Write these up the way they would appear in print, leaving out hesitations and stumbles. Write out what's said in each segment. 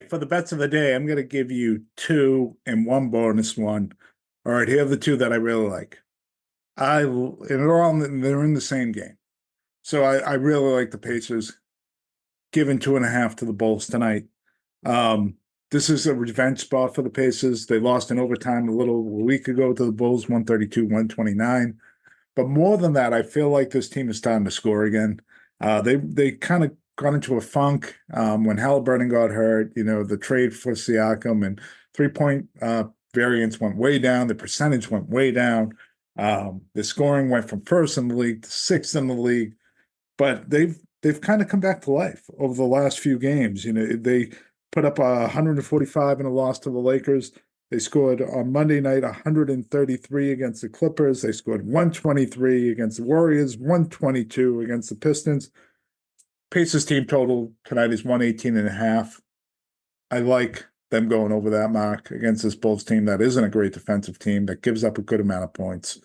for the bets of the day, I'm going to give you two and one bonus one. All right, here are the two that I really like. And they're in the same game. So I really like the Pacers giving 2.5 to the Bulls tonight. This is a revenge spot for the Pacers. They lost in overtime a week ago to the Bulls, 132-129. But more than that, I feel like this team is starting to score again. They kind of got into a funk when Halliburton got hurt. You know, the trade for Siakam and 3-point variance went way down. The percentage went way down. The scoring went from first in the league to sixth in the league. But they've kind of come back to life over the last few games. You know, they put up 145 in a loss to the Lakers. They scored on Monday night 133 against the Clippers. They scored 123 against the Warriors, 122 against the Pistons. Pacers team total tonight is 118.5. I like them going over that mark against this Bulls team that isn't a great defensive team that gives up a good amount of points.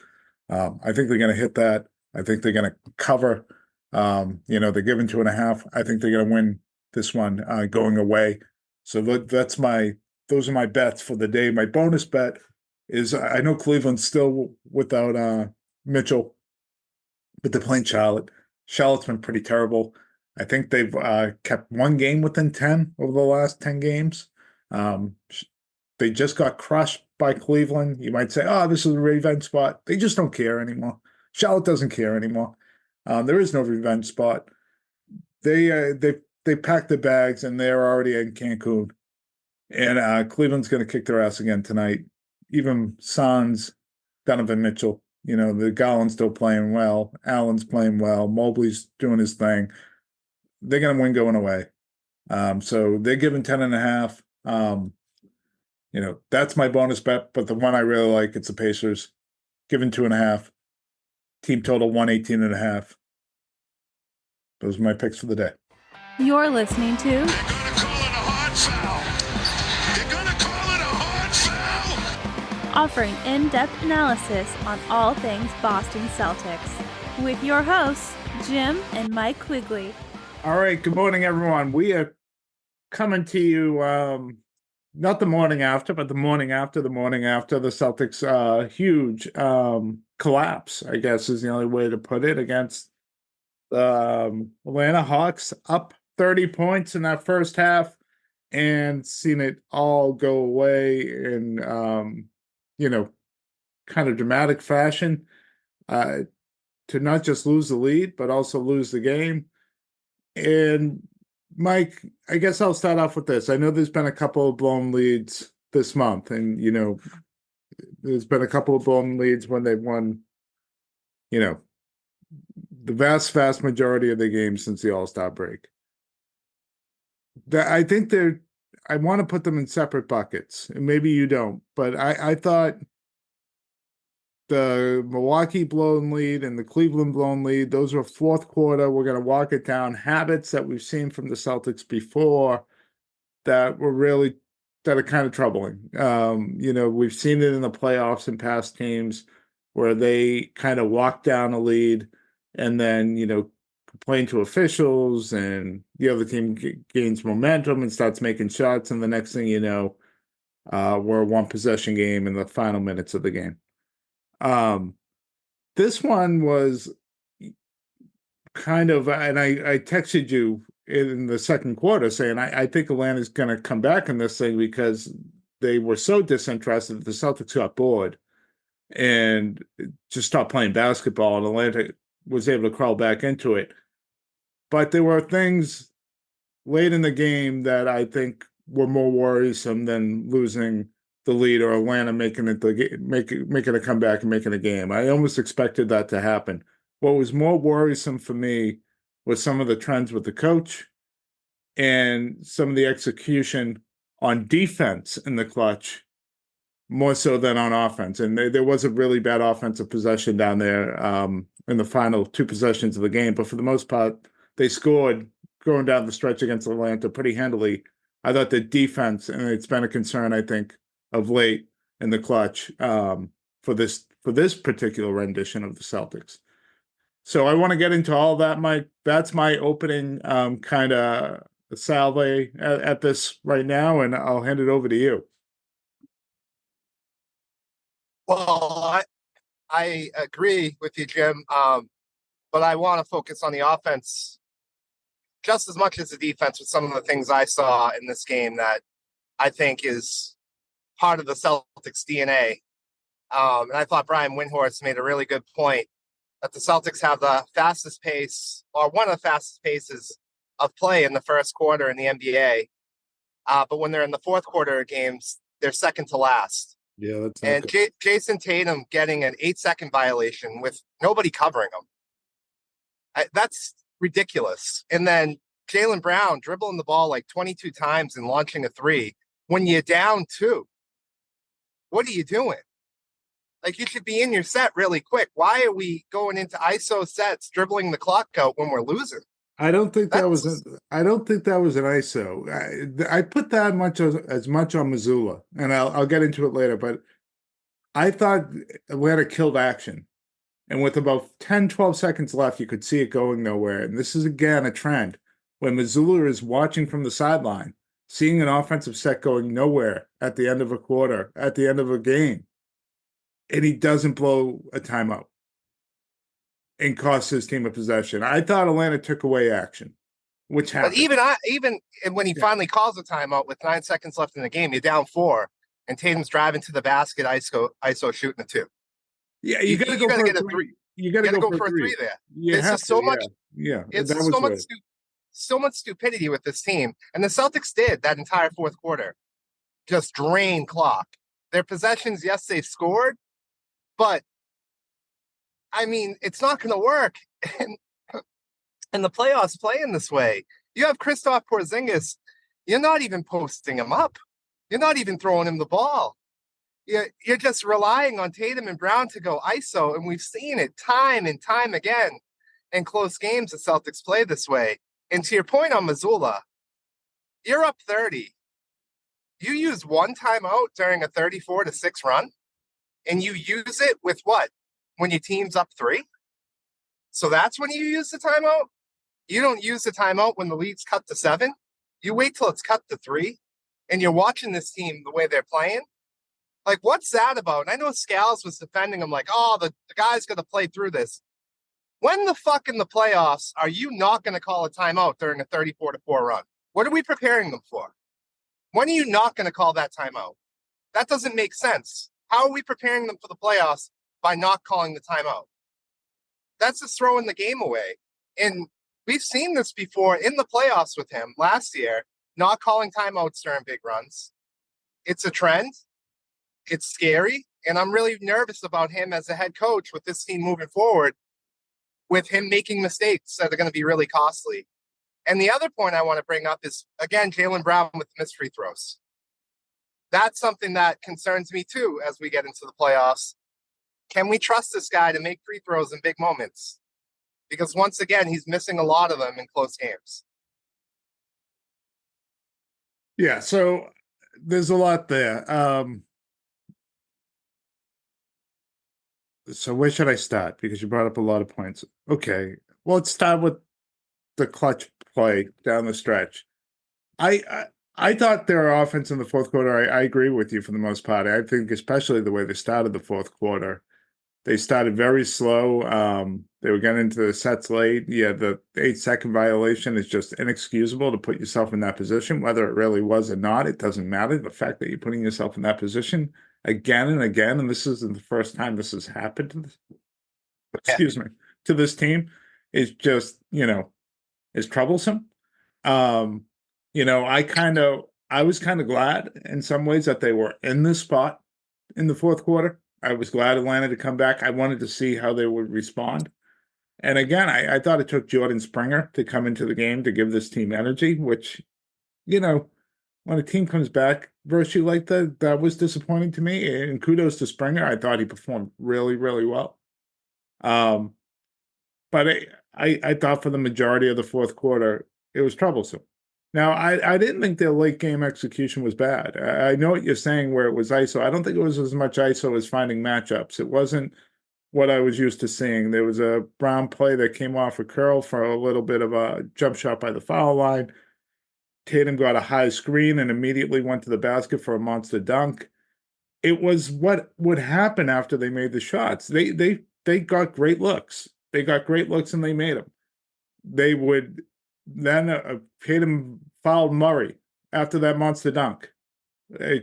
I think they're going to hit that. I think they're going to cover. They're giving 2.5. I think they're going to win this one going away. So those are my bets for the day. My bonus bet is I know Cleveland's still without Mitchell, but they're playing Charlotte. Charlotte's been pretty terrible. I think they've kept one game within 10 over the last 10 games. They just got crushed by Cleveland. You might say, oh, this is a revenge spot. They just don't care anymore. Charlotte doesn't care anymore. There is no revenge spot. They packed the bags and they're already in Cancun. And Cleveland's going to kick their ass again tonight. Even Sans, Donovan Mitchell, the Garland's still playing well. Allen's playing well. Mobley's doing his thing. They're going to win going away. So they're giving 10.5. That's my bonus bet. But the one I really like, it's the Pacers. Giving 2.5. Team total 118.5. Those are my picks for the day. You're listening to They're gonna call it a hard foul. They're gonna call it a hard foul. offering in-depth analysis on all things Boston Celtics with your hosts, Jim and Mike Quigley. All right, good morning, everyone. We are coming to you not the morning after, but the morning after the Celtics huge collapse, I guess is the only way to put it, against Atlanta Hawks, up 30 points in that first half, and seen it all go away in kind of dramatic fashion, to not just lose the lead but also lose the game. And Mike, I guess I'll start off with this. I know there's been a couple of blown leads this month, and there's been a couple of blown leads when they've won the vast majority of the games since the All-Star break. I think I want to put them in separate buckets, and maybe you don't, but I thought the Milwaukee blown lead and the Cleveland blown lead, those were fourth quarter, we're going to walk it down, habits that we've seen from the Celtics before that are kind of troubling. We've seen it in the playoffs in past games where they kind of walk down a lead and then, complain to officials, and the other team gains momentum and starts making shots, and the next thing you know, we're a one-possession game in the final minutes of the game. This one was kind of, and I texted you in the second quarter saying I think Atlanta's going to come back in this thing because they were so disinterested that the Celtics got bored and just stopped playing basketball, and Atlanta was able to crawl back into it. But there were things late in the game that I think were more worrisome than losing the lead or Atlanta making a comeback and making a game. I almost expected that to happen. What was more worrisome for me was some of the trends with the coach and some of the execution on defense in the clutch, more so than on offense. And there was a really bad offensive possession down there in the final two possessions of the game. But for the most part, they scored going down the stretch against Atlanta pretty handily. I thought the defense, and it's been a concern, I think, of late in the clutch for this particular rendition of the Celtics. So I want to get into all that, Mike. That's my opening kind of salve at this right now, and I'll hand it over to you. Well, I agree with you, Jim. But I want to focus on the offense just as much as the defense with some of the things I saw in this game that I think is part of the Celtics DNA. And I thought Brian Windhorst made a really good point that the Celtics have the fastest pace, or one of the fastest paces of play in the first quarter in the NBA. But when they're in the fourth quarter of games, they're second to last. Yeah, that's and Jason Tatum getting an 8-second violation with nobody covering him. That's ridiculous. And then Jaylen Brown dribbling the ball like 22 times and launching a three when you're down 2. What are you doing? Like, you should be in your set really quick. Why are we going into ISO sets, dribbling the clock out when we're losing? I don't think that was an ISO. I put that as much on Missoula, and I'll get into it later. But I thought Atlanta killed action, and with about 10, 12 seconds left, you could see it going nowhere. And this is again a trend when Missoula is watching from the sideline, seeing an offensive set going nowhere at the end of a quarter, at the end of a game, and he doesn't blow a timeout and cost his team a possession. I thought Atlanta took away action, which happened. But even when he finally calls a timeout with 9 seconds left in the game, you're down 4, and Tatum's driving to the basket, ISO shooting a 2. Yeah, you got to go for a 3. You got to go for a 3 there. There's so much. Yeah, it's so much stupidity with this team, and the Celtics did that entire fourth quarter, just drain clock. Their possessions, yes, they scored, but I mean, it's not going to work. And the playoffs playing this way. You have Kristaps Porzingis. You're not even posting him up. You're not even throwing him the ball. You're just relying on Tatum and Brown to go ISO, and we've seen it time and time again in close games the Celtics play this way. And to your point on Missoula, you're up 30. You use one timeout during a 34-6 run, and you use it with what? When your team's up 3? So that's when you use the timeout? You don't use the timeout when the lead's cut to 7? You wait till it's cut to 3, and you're watching this team the way they're playing? Like, what's that about? And I know Scales was defending him like, oh, the guy's going to play through this. When the fuck in the playoffs are you not going to call a timeout during a 34-4 run? What are we preparing them for? When are you not going to call that timeout? That doesn't make sense. How are we preparing them for the playoffs by not calling the timeout? That's just throwing the game away. And we've seen this before in the playoffs with him last year, not calling timeouts during big runs. It's a trend. It's scary. And I'm really nervous about him as a head coach with this team moving forward, with him making mistakes that are going to be really costly. And the other point I want to bring up is, again, Jaylen Brown with missed free throws. That's something that concerns me too as we get into the playoffs. Can we trust this guy to make free throws in big moments? Because once again, he's missing a lot of them in close games. Yeah, so there's a lot there. So where should I start? Because you brought up a lot of points. Okay, well, let's start with the clutch play down the stretch. I thought their offense in the fourth quarter, I agree with you for the most part. I think especially the way they started the fourth quarter. They started very slow. They were getting into the sets late. Yeah, the 8-second violation is just inexcusable to put yourself in that position. Whether it really was or not, it doesn't matter. The fact that you're putting yourself in that position again and again, and this isn't the first time this has happened to this team, is just, is troublesome. I was kind of glad in some ways that they were in this spot in the fourth quarter. I was glad Atlanta to come back. I wanted to see how they would respond. And again, I thought it took Jordan Springer to come into the game to give this team energy, which, when a team comes back versus you like that was disappointing to me. And kudos to Springer. I thought he performed really, really well. But I thought for the majority of the fourth quarter, it was troublesome. Now, I didn't think their late game execution was bad. I know what you're saying where it was ISO. I don't think it was as much ISO as finding matchups. It wasn't what I was used to seeing. There was a Brown play that came off a curl for a little bit of a jump shot by the foul line. Tatum got a high screen and immediately went to the basket for a monster dunk. It was what would happen after they made the shots. They got great looks. They got great looks and they made them. They would then Tatum fouled Murray after that monster dunk,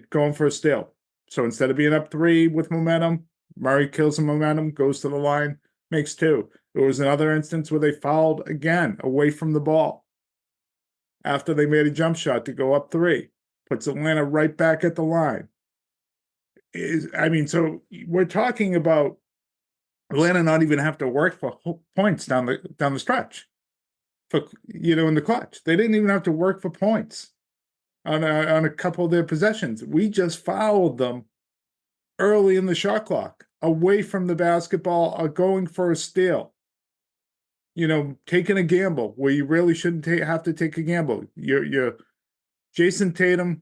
going for a steal. So instead of being up 3 with momentum, Murray kills the momentum, goes to the line, makes 2. There was another instance where they fouled again away from the ball after they made a jump shot to go up 3, puts Atlanta right back at the line. So we're talking about Atlanta not even have to work for points down the stretch, in the clutch. They didn't even have to work for points on a couple of their possessions. We just fouled them early in the shot clock, away from the basketball, going for a steal. Taking a gamble where you really shouldn't have to take a gamble. You're Jason Tatum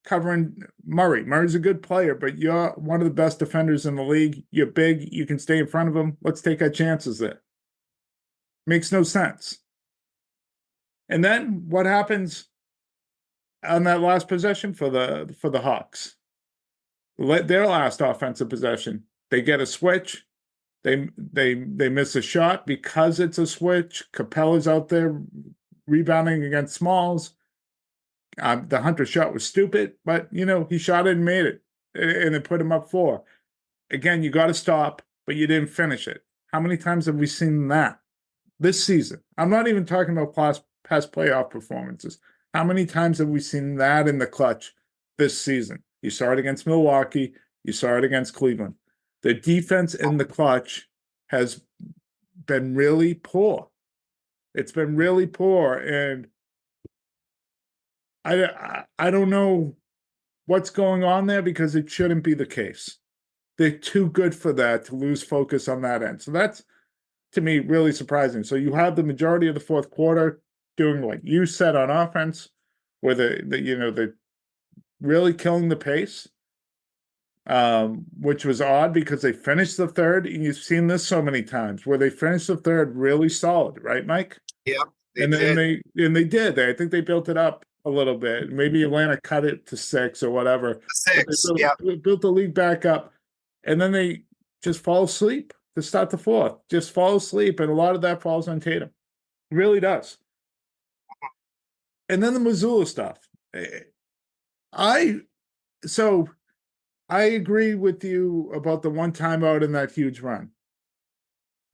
covering Murray. Murray's a good player, but you're one of the best defenders in the league. You're big. You can stay in front of him. Let's take our chances there. Makes no sense. And then what happens on that last possession for the Hawks? Their last offensive possession, they get a switch. They miss a shot because it's a switch. Capella's out there rebounding against Smalls. The Hunter shot was stupid, but he shot it and made it, and it put him up 4. Again, you got to stop, but you didn't finish it. How many times have we seen that this season? I'm not even talking about past playoff performances. How many times have we seen that in the clutch this season? You saw it against Milwaukee. You saw it against Cleveland. The defense in the clutch has been really poor. It's been really poor, and I don't know what's going on there because it shouldn't be the case. They're too good for that to lose focus on that end. So that's, to me, really surprising. So you have the majority of the fourth quarter doing what you said on offense, where they're really killing the pace, which was odd because they finished the third, and you've seen this so many times where they finished the third really solid, right, Mike? Yeah, they did. I think they built it up a little bit. Maybe Atlanta cut it to 6 or whatever. 6, built the league back up, and then they just fall asleep to start the fourth. Just fall asleep, and a lot of that falls on Tatum. It really does. And then the Missoula stuff. I agree with you about the one timeout in that huge run.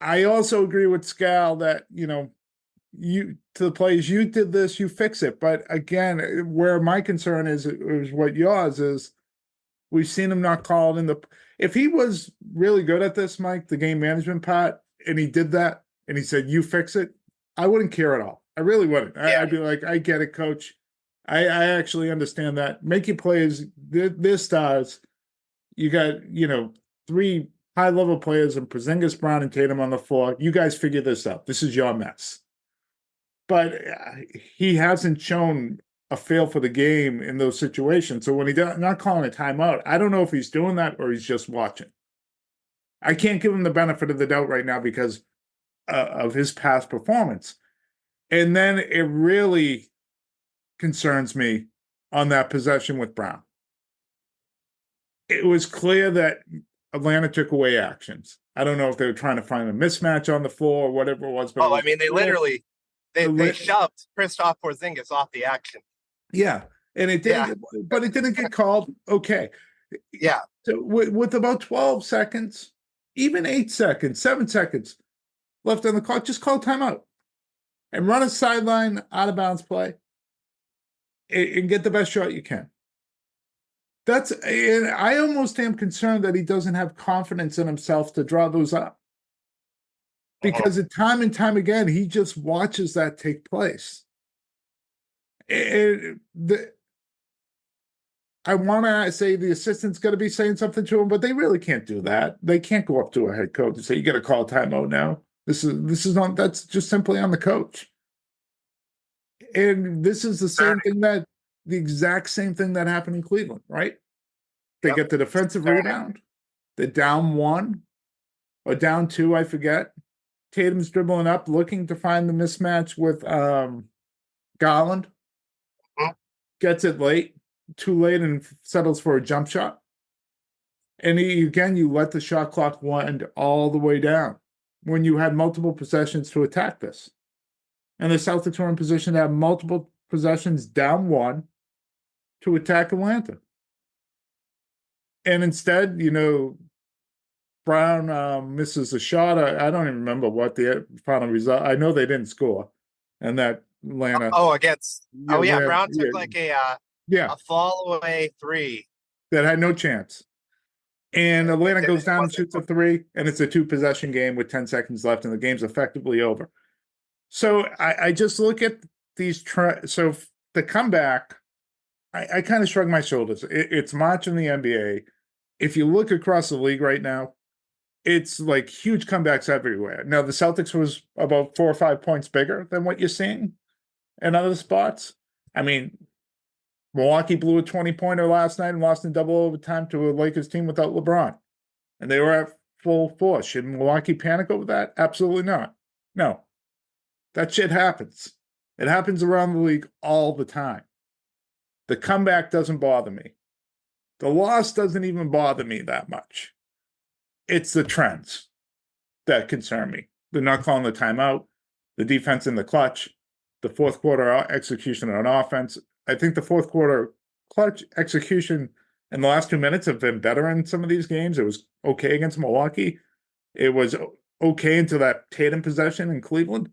I also agree with Scal that, you to the players, you did this, you fix it. But again, where my concern is what yours is, we've seen him not called in the. If he was really good at this, Mike, the game management part, and he did that, and he said, "You fix it," I wouldn't care at all. I really wouldn't. Yeah. I'd be like, "I get it, coach. I actually understand that. Make your players. They're stars. You got 3 high-level players and Porzingis, Brown, and Tatum on the floor. You guys figure this out. This is your mess." But he hasn't shown a feel for the game in those situations. So when he's not calling a timeout, I don't know if he's doing that or he's just watching. I can't give him the benefit of the doubt right now because of his past performance. And then it really concerns me on that possession with Brown. It was clear that Atlanta took away actions. I don't know if they were trying to find a mismatch on the floor or whatever it was. But they literally they shoved Kristaps Porzingis off the action. Yeah, and it didn't, but it didn't get called. Okay. Yeah. So with about 12 seconds, even 8 seconds, 7 seconds left on the clock, just call timeout and run a sideline out of bounds play and get the best shot you can. And I almost am concerned that he doesn't have confidence in himself to draw those up. Because time and time again, he just watches that take place. I want to say the assistant's got to be saying something to him, but they really can't do that. They can't go up to a head coach and say, "You got to call timeout now." This is on. That's just simply on the coach. And this is the exact same thing that happened in Cleveland, right? They get the defensive rebound. They're down 1 or down 2, I forget. Tatum's dribbling up, looking to find the mismatch with Garland. gets it late, too late, and settles for a jump shot. And you let the shot clock wind all the way down when you had multiple possessions to attack this. And the Celtics were in position to have multiple possessions down one to attack Atlanta. And instead, Brown misses a shot. I don't even remember what the final result. I know they didn't score, and that Atlanta. Brown took a fall away three that had no chance. And Atlanta goes down and shoots a three, and it's a 2-possession game with 10 seconds left, and the game's effectively over. So I just look at these. So the comeback, I kind of shrug my shoulders. It's March in the NBA. If you look across the league right now, it's like huge comebacks everywhere. Now, the Celtics was about 4 or 5 points bigger than what you're seeing in other spots. I mean, Milwaukee blew a 20-pointer last night and lost in double overtime to a Lakers team without LeBron. And they were at full force. Should Milwaukee panic over that? Absolutely not. No. That shit happens. It happens around the league all the time. The comeback doesn't bother me. The loss doesn't even bother me that much. It's the trends that concern me. They're not calling the timeout, the defense in the clutch, the fourth quarter execution on offense. I think the fourth quarter clutch execution in the last 2 minutes have been better in some of these games. It was okay against Milwaukee. It was okay until that Tatum possession in Cleveland.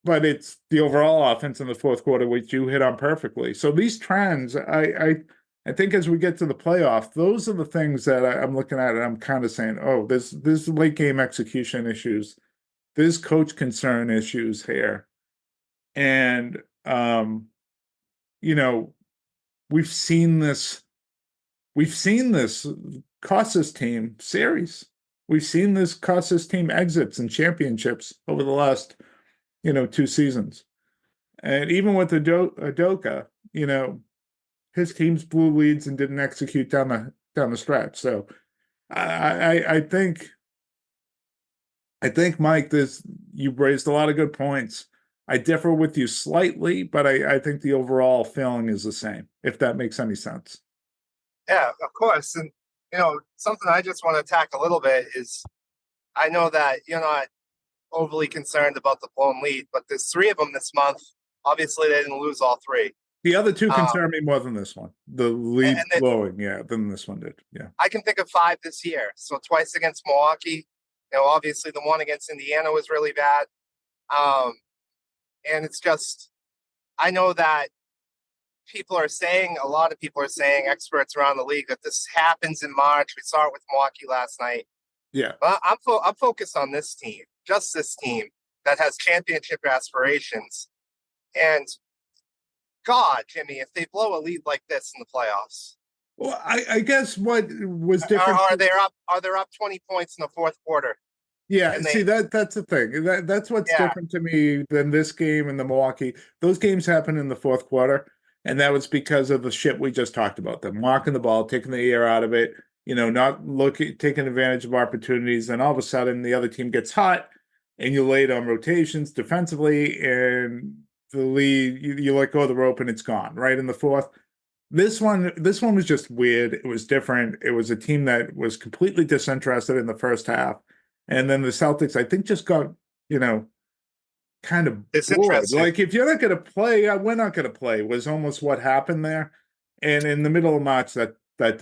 But it's the overall offense in the fourth quarter, which you hit on perfectly. So these trends, I think as we get to the playoff, those are the things that I'm looking at, and I'm kind of saying, oh, there's late game execution issues, there's coach concern issues here, and we've seen this cost this team series. We've seen this cost this team exits and championships over the last 2 seasons. And even with Udoka, his teams blew leads and didn't execute down the stretch. So I think Mike, you've raised a lot of good points. I differ with you slightly, but I think the overall feeling is the same, if that makes any sense. Yeah, of course. And something I just want to attack a little bit is, I know that you're not overly concerned about the blown lead, but there's 3 of them this month. Obviously, they didn't lose all 3. The other 2 concern me more than this one. The lead blowing, than this one did. Yeah. I can think of 5 this year. So twice against Milwaukee. Obviously the one against Indiana was really bad. And it's just, I know that a lot of people are saying, experts around the league, that this happens in March. We saw it with Milwaukee last night. Yeah. But I'm focused on this team, just this team that has championship aspirations. And God, Jimmy, if they blow a lead like this in the playoffs. Well, I guess what was different. Are they up 20 points in the fourth quarter? Yeah, that's the thing. That's what's different to me than this game and the Milwaukee. Those games happened in the fourth quarter, and that was because of the shit we just talked about. Them walking the ball, taking the air out of it, not taking advantage of opportunities, and all of a sudden the other team gets hot, and you lay it on rotations defensively, and the lead, you let go of the rope, and it's gone right in the fourth. This one was just weird. It was different. It was a team that was completely disinterested in the first half. And then the Celtics, I think, just got, kind of bored. Like, if you're not going to play, we're not going to play, was almost what happened there. And in the middle of March, that part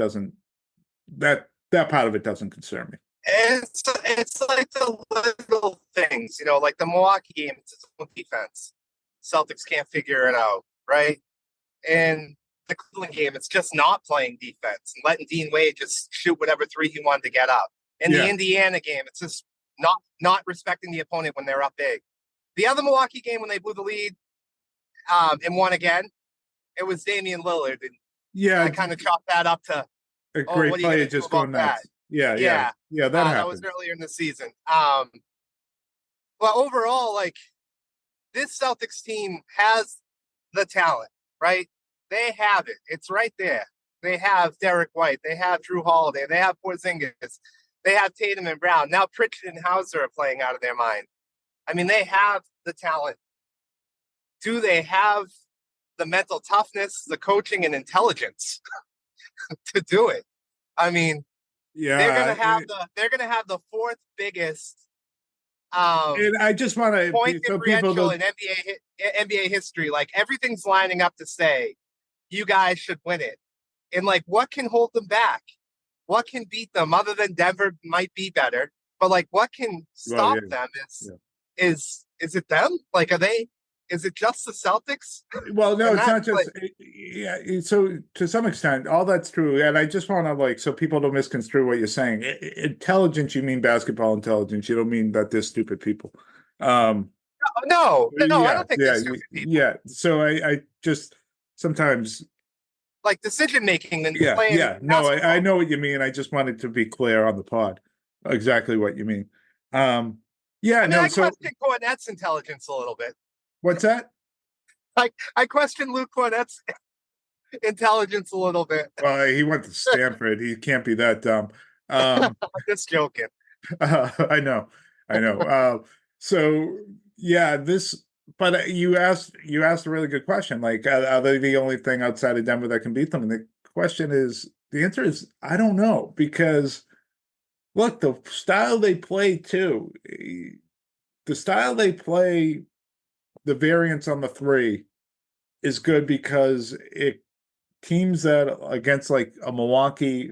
of it doesn't concern me. It's like the little things, like the Milwaukee game, it's its own defense. Celtics can't figure it out, right? And the Cleveland game, it's just not playing defense and letting Dean Wade just shoot whatever 3 he wanted to get up. In the Indiana game, it's just not respecting the opponent when they're up big. The other Milwaukee game, when they blew the lead and won again, it was Damian Lillard. And I kind of chalked that up to a great player just going nuts. That happened. That was earlier in the season. But overall, like, this Celtics team has the talent, right? They have it. It's right there. They have Derek White. They have Drew Holiday. They have Porzingis. They have Tatum and Brown. Now Pritchard and Hauser are playing out of their mind. I mean, they have the talent. Do they have the mental toughness, the coaching, and intelligence to do it. I mean, they're Yeah, gonna have the fourth biggest and I just want point to, so people differential don't. in NBA history. Like everything's lining up to say you guys should win it. And like, what can hold them back? What can beat them other than Denver might be better? But like, what can Well, stop yeah, them yeah. is it them? Like, is it just the Celtics? Well, no, And it's not that's like, just. Yeah, so to some extent, all that's true, and I just want to like so people don't misconstrue what you're saying. Intelligence, you mean basketball intelligence. You don't mean that they're stupid people. Um, no, I yeah, don't think they're yeah, stupid people. yeah. So I just sometimes, Like decision making and yeah, playing yeah. No, I basketball. know what you mean. I just wanted to be clear on the pod exactly what you mean. Yeah, I mean, no. I So question Cornette's intelligence a little bit. what's that? Like, I question Luke Cornette's intelligence a little bit. He went to Stanford. He can't be that dumb. I'm just joking. I know, I know. So yeah, but you asked a really good question. Like, are they the only thing outside of Denver that can beat them? And the answer is, I don't know, because look, the style they play, the variance on the three is good because it teams that against like a Milwaukee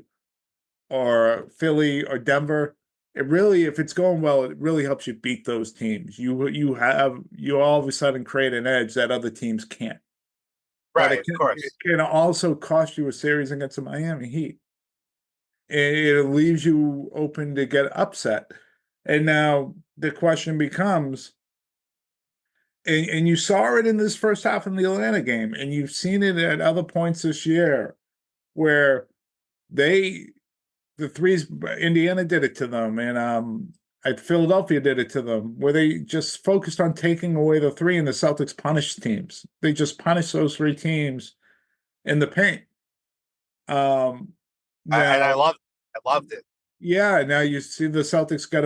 or Philly or Denver, it really, if it's going well, it really helps you beat those teams. You all of a sudden create an edge that other teams can't. But Right, of it course. can also cost you a series against the Miami Heat. It leaves you open to get upset. And now the question becomes, and you saw it in this first half in the Atlanta game, and you've seen it at other points this year where they the threes, Indiana did it to them, and Philadelphia did it to them, where they just focused on taking away the three, and the Celtics punished teams. They just punished those three teams in the paint. Um, And Now, I loved it. yeah, now you see the Celtics got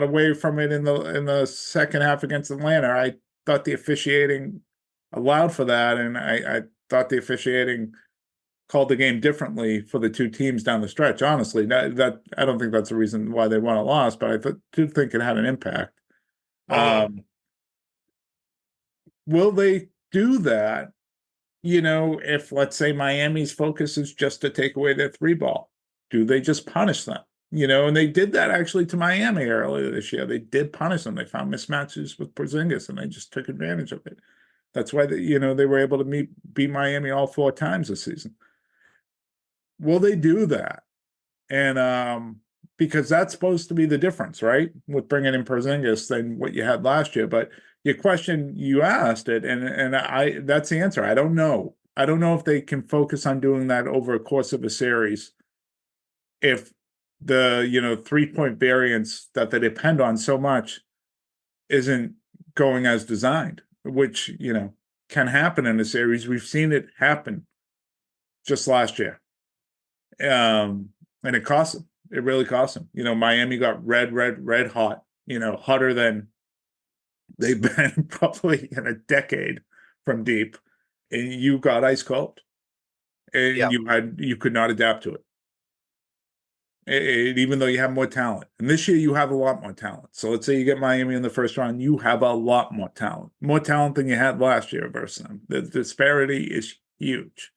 away from it in the second half against Atlanta. I thought the officiating allowed for that, and I thought the officiating called the game differently for the two teams down the stretch. Honestly, that I don't think that's the reason why they won or lost, but do think it had an impact. Um, will they do that? If let's say Miami's focus is just to take away their three ball, do they just punish them? And they did that actually to Miami earlier this year. They did punish them. They found mismatches with Porzingis, and they just took advantage of it. That's why they were able to beat Miami all four times this season. Will they do that? And because that's supposed to be the difference, right? With bringing in Porzingis than what you had last year. But your question, you asked it, and that's the answer. I don't know. I don't know if they can focus on doing that over a course of a series if the 3-point variance that they depend on so much isn't going as designed, which can happen in a series. We've seen it happen just last year. And it cost them. It really cost them. Miami got red hot, hotter than they've been probably in a decade from deep. And you got ice cold. And Yeah. you could not adapt to it. Even though you have more talent. And this year you have a lot more talent. So let's say you get Miami in the first round, you have a lot more talent. More talent than you had last year versus them. The disparity is huge.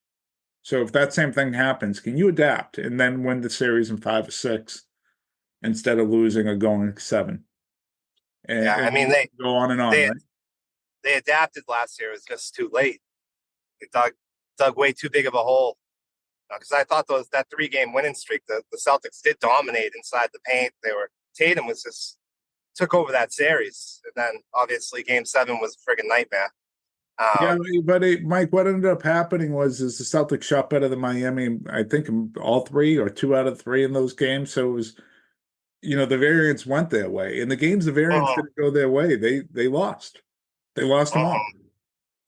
So if that same thing happens, can you adapt and then win the series in 5 or 6 instead of losing or going 7? Yeah, I mean, they go on and on, they right? they adapted last year. It was just too late. They dug way too big of a hole. Because I thought that 3-game winning streak, the Celtics did dominate inside the paint. Tatum was just took over that series, and then obviously Game 7 was a friggin' nightmare. Yeah, but Mike, what ended up happening was the Celtics shot better than Miami. I think in all 3 or 2 out of 3 in those games. So it was, the variance went their way. In the games, the variance didn't go their way. They lost. They lost them all.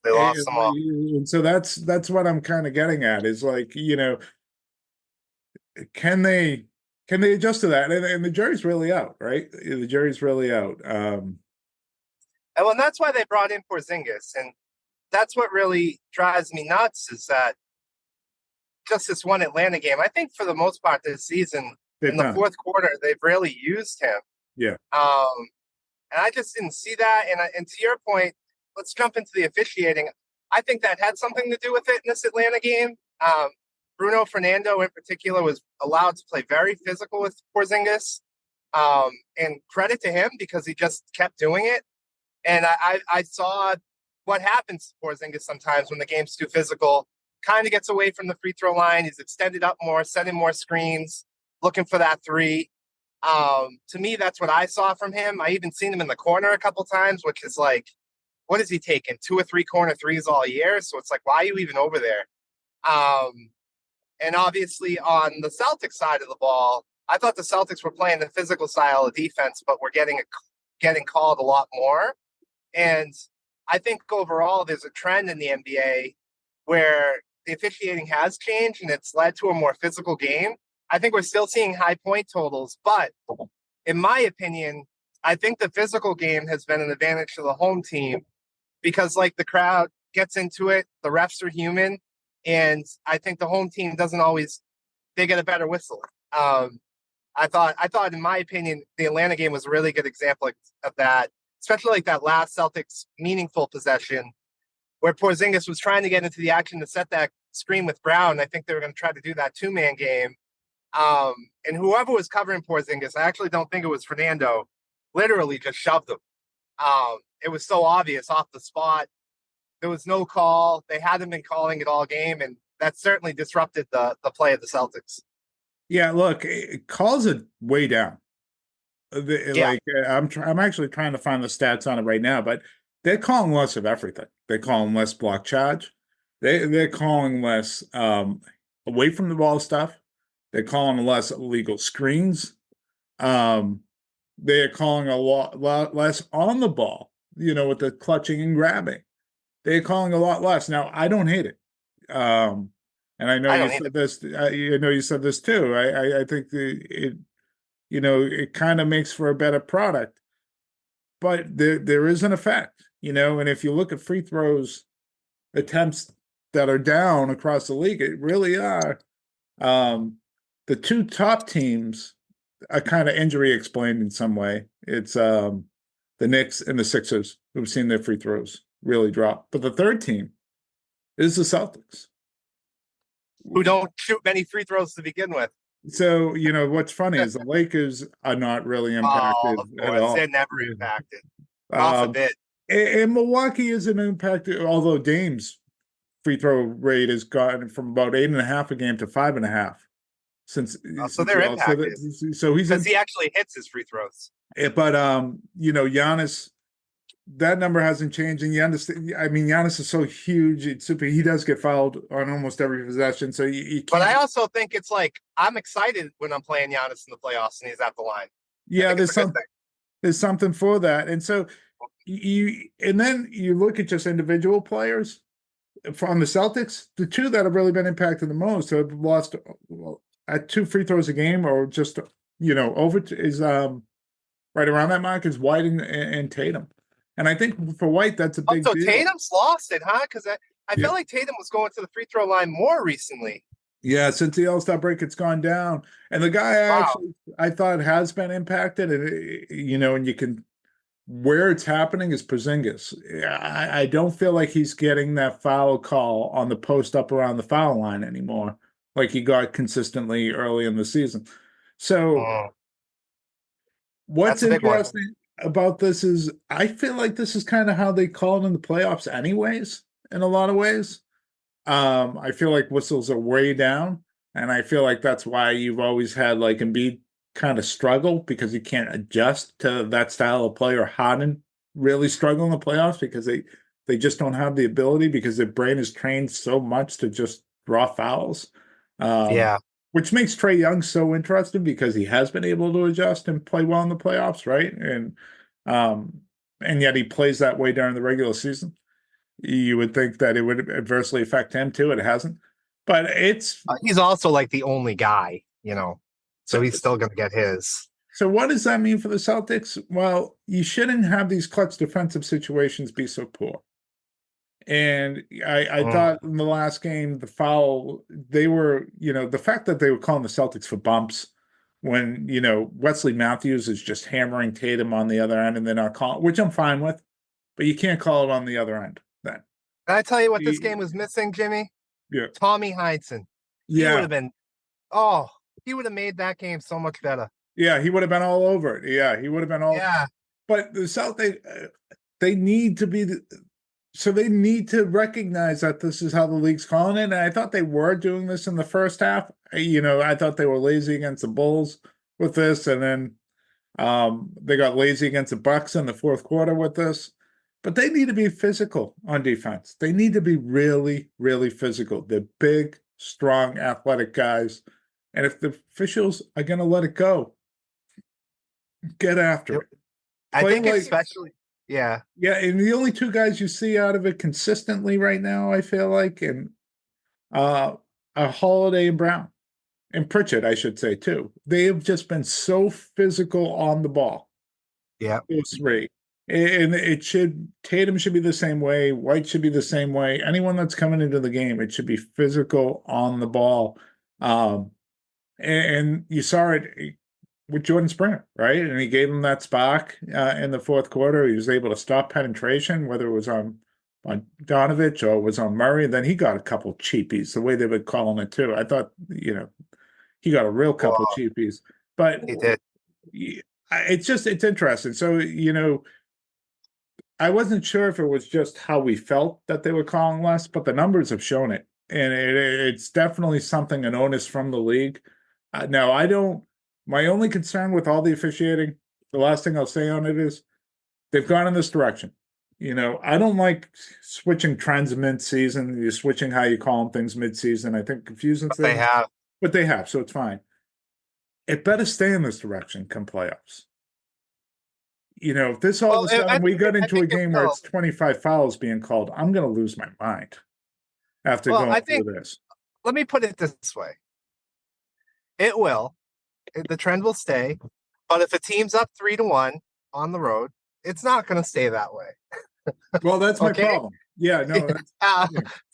They lost them all. And so that's what I'm kind of getting at is like, can they adjust to that? And the jury's really out, right? The jury's really out. And well, that's why they brought in Porzingis. And that's what really drives me nuts is that just this one Atlanta game. I think for the most part this season, They've in the done. fourth quarter, they've really used him. Yeah. And I just didn't see that. And to your point, let's jump into the officiating. I think that had something to do with it in this Atlanta game. Bruno Fernando, in particular, was allowed to play very physical with Porzingis. And credit to him because he just kept doing it. And I saw what happens to Porzingis sometimes when the game's too physical. Kind of gets away from the free throw line. He's extended up more, setting more screens, looking for that three. To me, that's what I saw from him. I even seen him in the corner a couple times, which is like, what is he taking? 2 or 3 corner threes all year. So it's like, why are you even over there? And obviously on the Celtics side of the ball, I thought the Celtics were playing the physical style of defense, but we're getting called a lot more. And I think overall there's a trend in the NBA where the officiating has changed and it's led to a more physical game. I think we're still seeing high point totals, but in my opinion, I think the physical game has been an advantage to the home team because like the crowd gets into it, the refs are human, and I think the home team doesn't always, they get a better whistle. I thought, in my opinion, the Atlanta game was a really good example of that, especially like that last Celtics meaningful possession where Porzingis was trying to get into the action to set that screen with Brown. I think they were going to try to do that 2-man game. And whoever was covering Porzingis, I actually don't think it was Fernando, literally just shoved him. It was so obvious off the spot. There was no call. They hadn't been calling it all game, and that certainly disrupted the play of the Celtics. Yeah, look, calls it way down. Yeah. Like I'm actually trying to find the stats on it right now, but they're calling less of everything. They're calling less block charge. They're calling less away from the ball stuff. They're calling less illegal screens. They're calling a lot less on the ball, with the clutching and grabbing. They're calling a lot less. Now, I don't hate it. And I know you said this. You said this too. I think it kind of makes for a better product, but there is an effect, And if you look at free throws attempts that are down across the league, it really are. The 2 top teams are kind of injury explained in some way. It's the Knicks and the Sixers who've seen their free throws really drop, but the third team is the Celtics, who don't shoot many free throws to begin with. So, what's funny is the Lakers are not really impacted at all. They're never impacted. God forbid. And Milwaukee isn't impacted, although Dame's free throw rate has gotten from about 8.5 a game to 5.5 since. So they're impacted. So he's because he actually hits his free throws. But Giannis, that number hasn't changed, and Giannis is so huge. He does get fouled on almost every possession. So you can't. But I also think it's like I'm excited when I'm playing Giannis in the playoffs and he's at the line. Yeah, there's something for that, and so then you look at just individual players from the Celtics. The 2 that have really been impacted the most have lost at 2 free throws a game, or just over is right around that mark is White and Tatum. And I think for White, that's a big deal. Tatum's lost it, huh? Because I felt like Tatum was going to the free throw line more recently. Yeah, since the All-Star break, it's gone down. And the guy I thought has been impacted, and and you can where it's happening is Porzingis. I don't feel like he's getting that foul call on the post up around the foul line anymore, like he got consistently early in the season. So what's interesting about this is I feel like this is kind of how they call it in the playoffs anyways, in a lot of ways. I feel like whistles are way down, and I feel like that's why you've always had like Embiid kind of struggle because he can't adjust to that style of play, or Harden really struggle in the playoffs because they just don't have the ability because their brain is trained so much to just draw fouls. Which makes Trae Young so interesting because he has been able to adjust and play well in the playoffs, right? And yet he plays that way during the regular season. You would think that it would adversely affect him too. It hasn't, but he's also like the only guy, so he's still going to get his. So what does that mean for the Celtics? Well, you shouldn't have these clutch defensive situations be so poor. And I Mm. thought in the last game, the foul, they were, the fact that they were calling the Celtics for bumps when, Wesley Matthews is just hammering Tatum on the other end and they're not calling, which I'm fine with, but you can't call it on the other end then. Can I tell you what this He- game was missing, Jimmy? Yeah. Tommy Heinsohn. He would Yeah. have been, he would have made that game so much better. Yeah. He would have been all over it. Yeah. He would have been all, Yeah. but the Celtics, they need to be, so they need to recognize that this is how the league's calling it. And I thought they were doing this in the first half. I thought they were lazy against the Bulls with this, and then they got lazy against the Bucks in the fourth quarter with this. But they need to be physical on defense. They need to be really, really physical. They're big, strong, athletic guys. And if the officials are going to let it go, get after Yep. it. I Play think like- especially, yeah. Yeah, and the only two guys you see out of it consistently right now, I feel like, and are Holiday and Brown. And Pritchard, I should say, too. They have just been so physical on the ball. Yeah. Those three. And Tatum should be the same way. White should be the same way. Anyone that's coming into the game, it should be physical on the ball. And you saw it with Jordan Springer, right? And he gave him that spark in the fourth quarter. He was able to stop penetration, whether it was on Donovich or it was on Murray. And then he got a couple cheapies, the way they were calling it, too. I thought, he got a real couple cheapies. But He did. it's interesting. So, I wasn't sure if it was just how we felt that they were calling less, but the numbers have shown it. And it's definitely something, an onus from the league. Now, my only concern with all the officiating, the last thing I'll say on it is they've gone in this direction. I don't like switching trends mid-season. You're switching how you call them things mid-season. I think confusing But things. they have. But they have, so it's fine. It better stay in this direction come playoffs. If this all of a sudden we got into a game where it's 25 fouls being called, I'm going to lose my mind after going through this. Let me put it this way. It will. The trend will stay. But if a team's up 3-1 on the road, it's not going to stay that way. Well, that's my Okay? problem. Yeah, no. Yeah.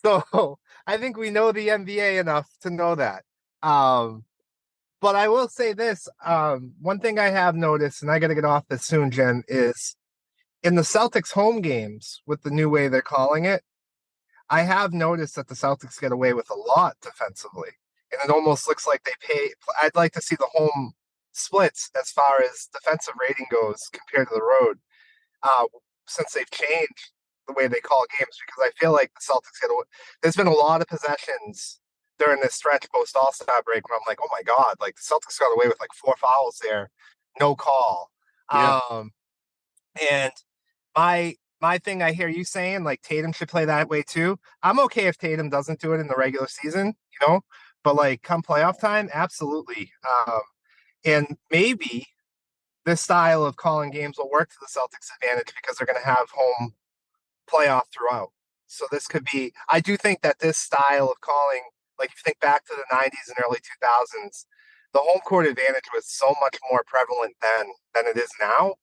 So I think we know the NBA enough to know that. But I will say this, one thing I have noticed, and I got to get off this soon, Jen, is in the Celtics home games with the new way they're calling it, I have noticed that the Celtics get away with a lot defensively. And it almost looks like they pay. I'd like to see the home splits as far as defensive rating goes compared to the road, since they've changed the way they call games, because I feel like the Celtics get away. There's been a lot of possessions during this stretch post All-Star break where I'm like, oh my God, like the Celtics got away with like 4 fouls there, no call. Yeah. And my thing I hear you saying, like Tatum should play that way too. I'm okay if Tatum doesn't do it in the regular season, but like come playoff time, absolutely. And maybe this style of calling games will work to the Celtics' advantage because they're going to have home playoff throughout. So this could be, I do think that this style of calling, like if you think back to the 90s and early 2000s, the home court advantage was so much more prevalent then than it is now.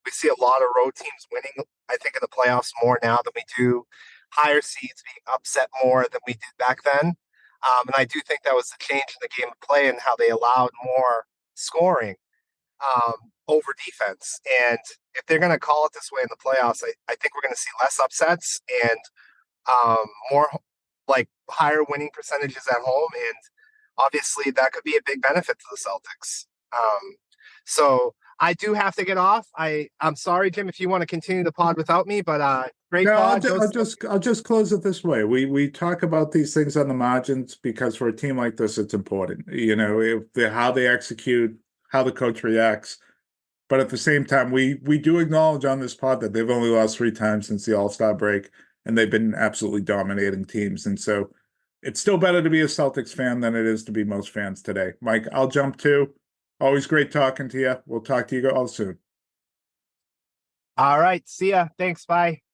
We see a lot of road teams winning, I think, in the playoffs more now than we do. Higher seeds being upset more than we did back then. And I do think that was the change in the game of play and how they allowed more scoring over defense. And if they're going to call it this way in the playoffs, I think we're going to see less upsets and more like higher winning percentages at home. And obviously that could be a big benefit to the Celtics. So I do have to get off. I'm sorry, Jim, if you want to continue the pod without me, but great No, pod. I'll just close it this way. We talk about these things on the margins because for a team like this, it's important. How they execute, how the coach reacts. But at the same time, we do acknowledge on this pod that they've only lost 3 times since the All-Star break, and they've been absolutely dominating teams. And so it's still better to be a Celtics fan than it is to be most fans today. Mike, I'll jump too. Always great talking to you. We'll talk to you all soon. All right. See ya. Thanks. Bye.